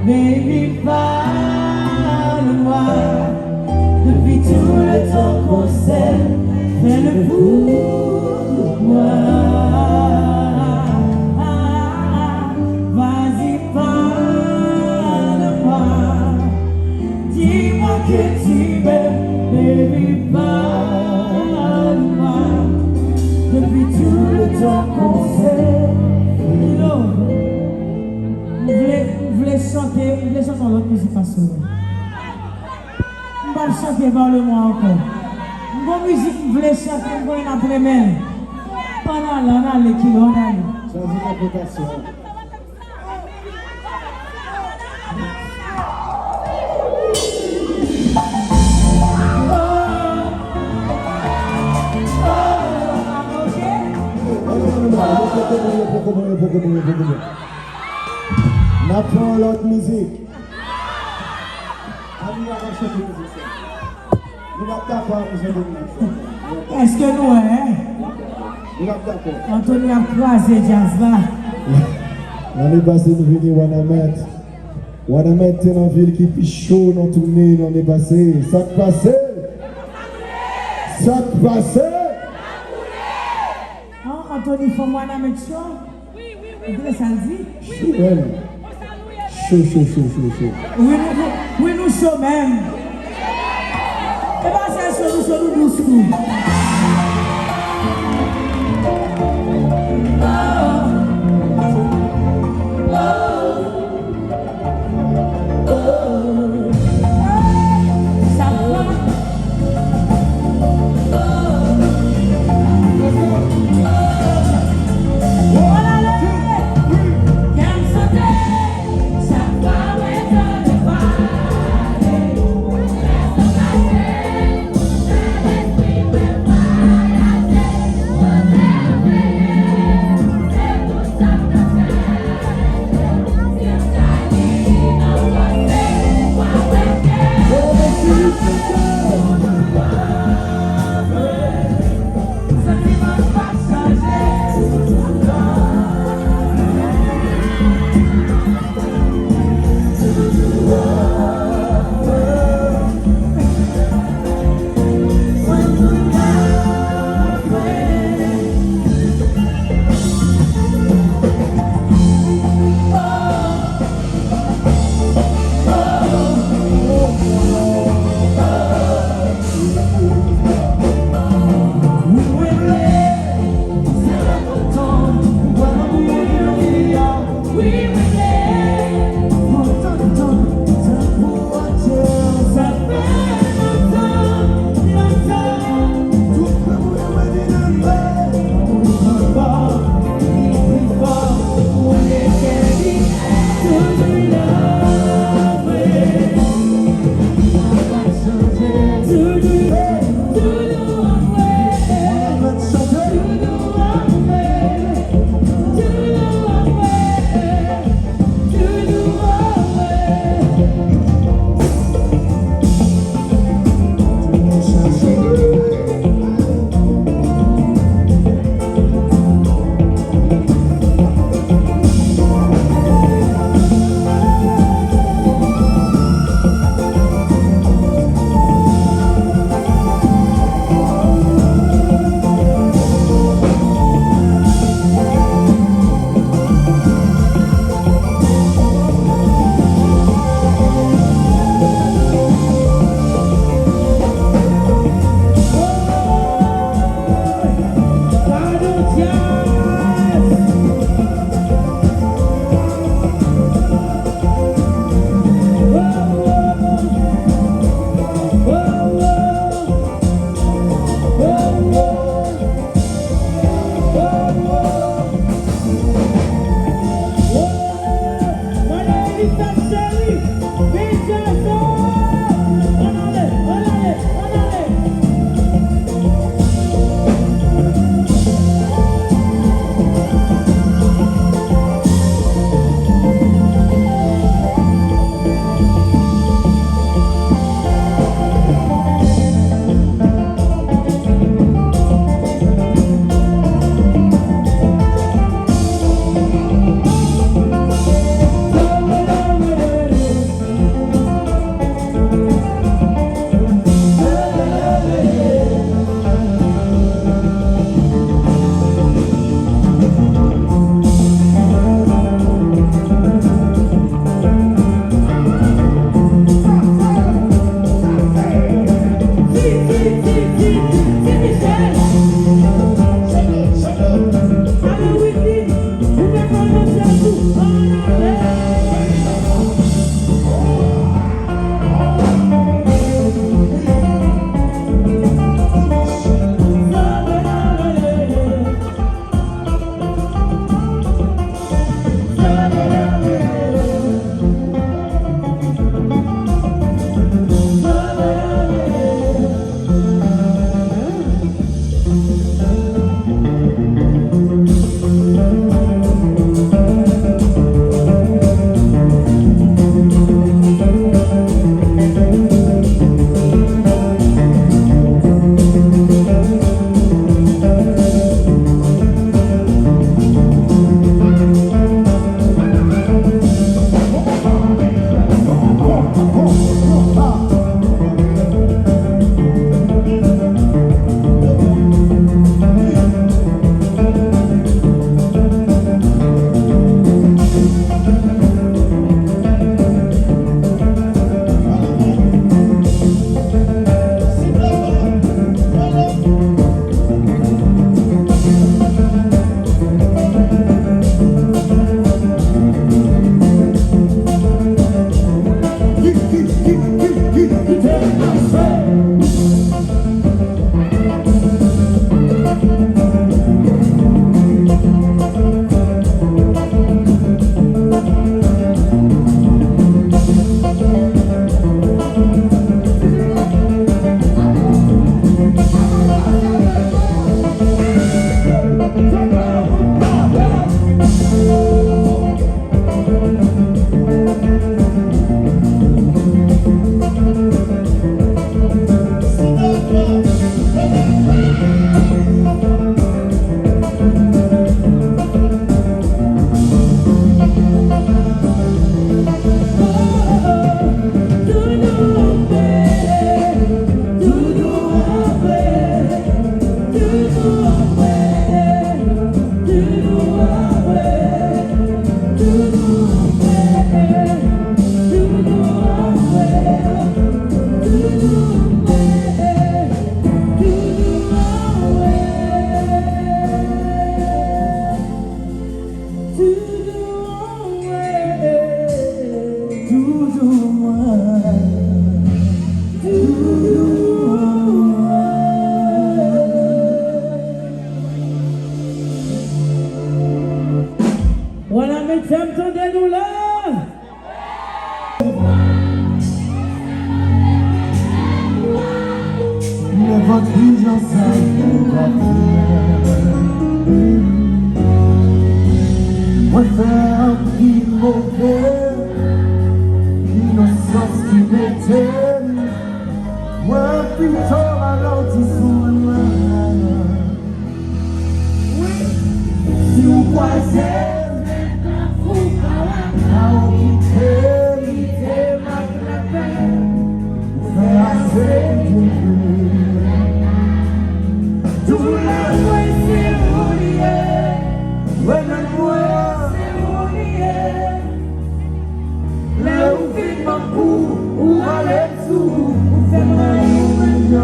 Baby, parle-moi. Depuis tout le temps qu'on s'aime, fais-le pour moi. Vas-y, parle-moi. Dis-moi que tu m'aimes. Baby, parle-moi. Depuis tout le temps qu'on s'aime. Vous voulez chanter l'autre musique façon. On va chanter par le mois encore. Bonne musique, vous voulez chanter, vous voulez après-midi. Pendant là, on a l'équipe, on a choisis la votation. On apprend l'autre musique. Est-ce que nous, hein? Anthony a croisé jazz là. L'année passée, nous venons Wanamet. Wanamet est une ville qui est plus chaud dans tout le monde l'année passée. Ça te passe? Ça te passe? Anthony, il faut Wanamet chaud? Oui. Vous voulez ça le dire? Chaud. Oui, nous sommes même. Et bien, c'est chaud, nous sommes doucement. Bye. Moi faire un petit mauvais, l'innocence qui m'était, moi plutôt ralenti sous moi. Si vous croisez, à quitter ma clapette, vous faire assez de tout le monde c'est oublié, ouais, moi c'est oublié. Là où vit ma boue, où allez tout, où fait ma tout le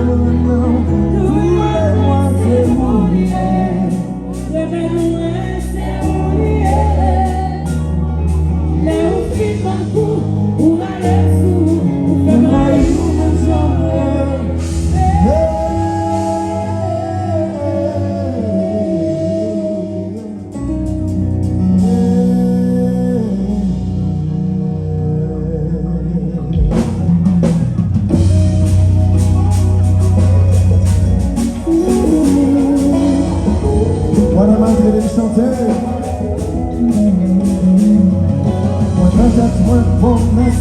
monde c'est oublié. Ouais, moi c'est oublié. Là où vit ma boue, où allez tout, où fait ma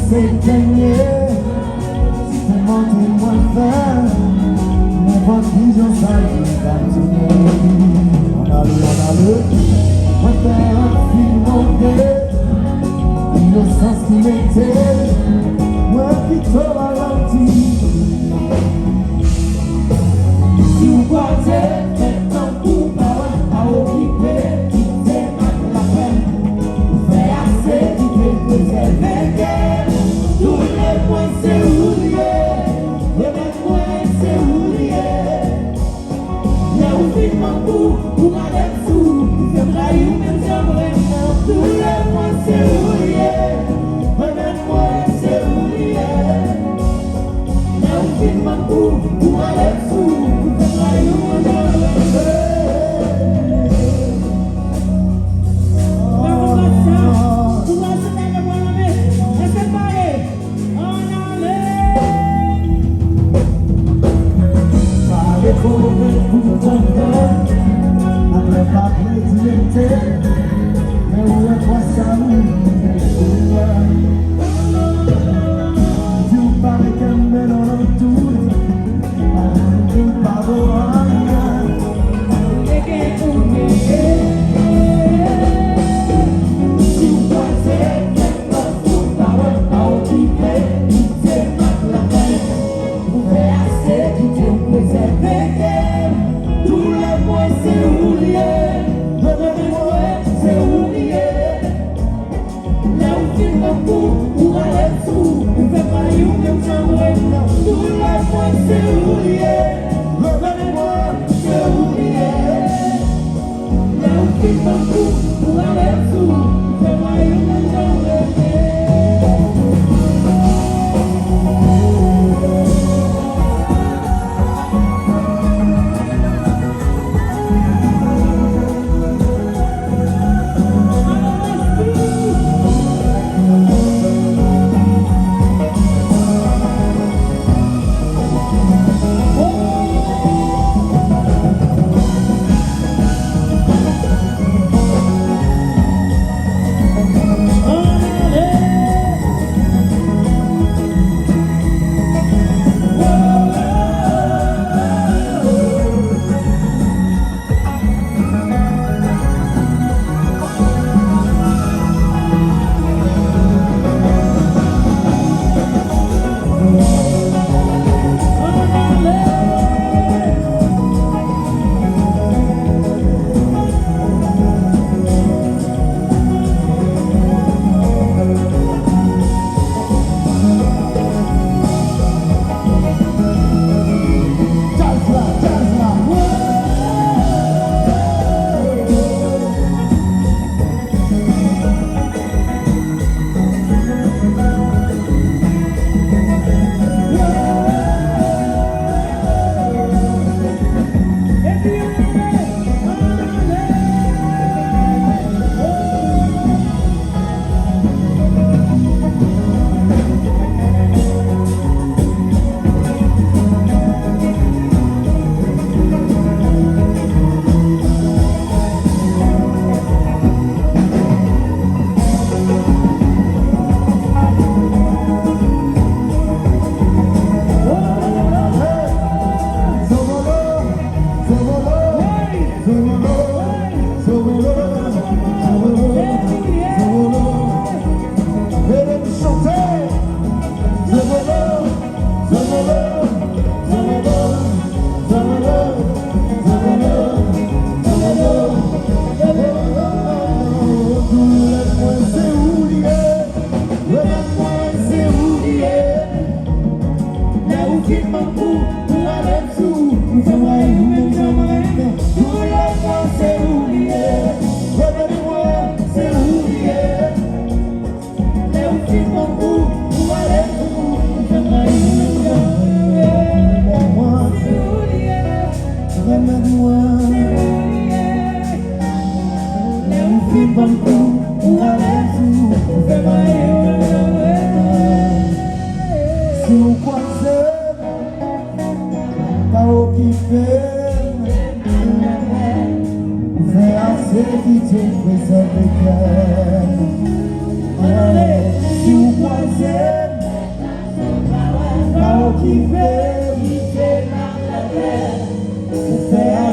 c'est gagné, si tu montes moins faire, mais votre vision ça va tourner. On a le, moi faire un film monté, l'innocence qui m'était, moi plutôt ralenti. Si vous croisez, faites un coup parole à occuper, quittez ma la peine, vous faites assez, quittez, préservez. Tous les points c'est oublié, les mêmes points c'est oublié. Là où vit mon bout, où ma lèvre sous, c'est vrai ou même j'aimerais non. Tous les points c'est oublié, les mêmes points c'est oublié. Là où vit mon bout, où ma lèvre sous, c'est vrai ou même j'aimerais fin bon coup, ou avec tout, si on croise, pas occupé, c'est assez vite préservé cœur. Si on croise, pas occupé, c'est